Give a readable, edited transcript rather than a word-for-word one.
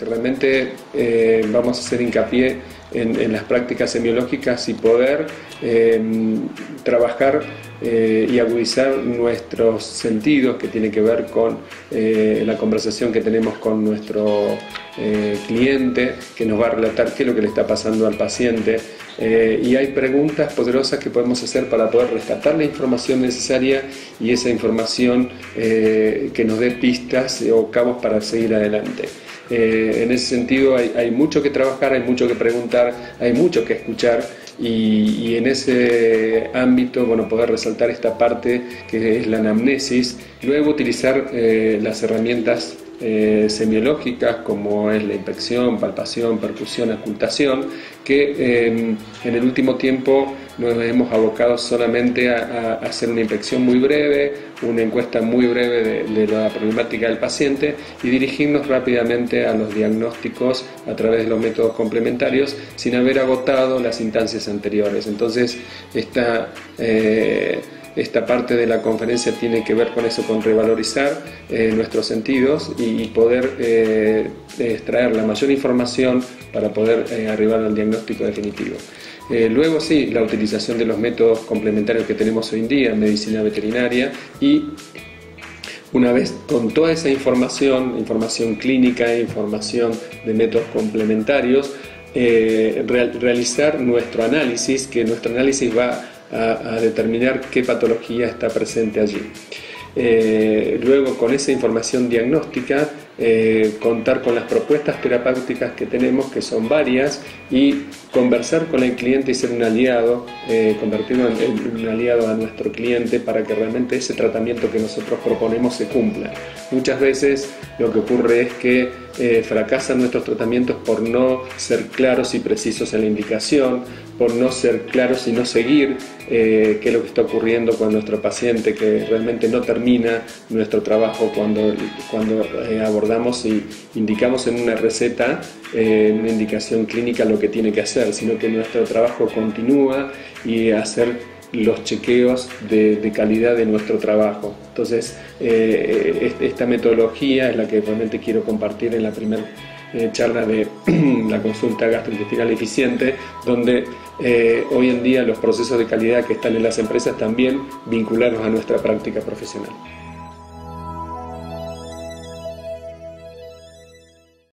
que realmente vamos a hacer hincapié en las prácticas semiológicas y poder trabajar y agudizar nuestros sentidos, que tiene que ver con la conversación que tenemos con nuestro cliente, que nos va a relatar qué es lo que le está pasando al paciente, y hay preguntas poderosas que podemos hacer para poder rescatar la información necesaria y esa información que nos dé pistas o cabos para seguir adelante. En ese sentido hay mucho que trabajar, hay mucho que preguntar, hay mucho que escuchar, y en ese ámbito, bueno, poder resaltar esta parte que es la anamnesis, luego utilizar las herramientas semiológicas como es la inspección, palpación, percusión, ocultación, que en el último tiempo nos hemos abocado solamente a hacer una inspección muy breve, una encuesta muy breve de la problemática del paciente y dirigirnos rápidamente a los diagnósticos a través de los métodos complementarios sin haber agotado las instancias anteriores. Entonces esta parte de la conferencia tiene que ver con eso, con revalorizar nuestros sentidos y poder extraer la mayor información para poder arribar al diagnóstico definitivo. Luego sí, la utilización de los métodos complementarios que tenemos hoy en día en medicina veterinaria, y una vez con toda esa información clínica, información de métodos complementarios, realizar nuestro análisis, que nuestro análisis va a determinar qué patología está presente allí. Luego, con esa información diagnóstica, contar con las propuestas terapéuticas que tenemos, que son varias, y conversar con el cliente y ser un aliado, convertirlo en un aliado a nuestro cliente para que realmente ese tratamiento que nosotros proponemos se cumpla. Muchas veces lo que ocurre es que fracasan nuestros tratamientos por no ser claros y precisos en la indicación, por no ser claros y no seguir qué es lo que está ocurriendo con nuestro paciente, que realmente no termina nuestro trabajo cuando abordamos y indicamos en una receta, en una indicación clínica, lo que tiene que hacer, sino que nuestro trabajo continúa y hacer los chequeos de calidad de nuestro trabajo. Entonces, esta metodología es la que realmente quiero compartir en la primera charla de la consulta gastrointestinal eficiente, donde hoy en día los procesos de calidad que están en las empresas también vincularlos a nuestra práctica profesional.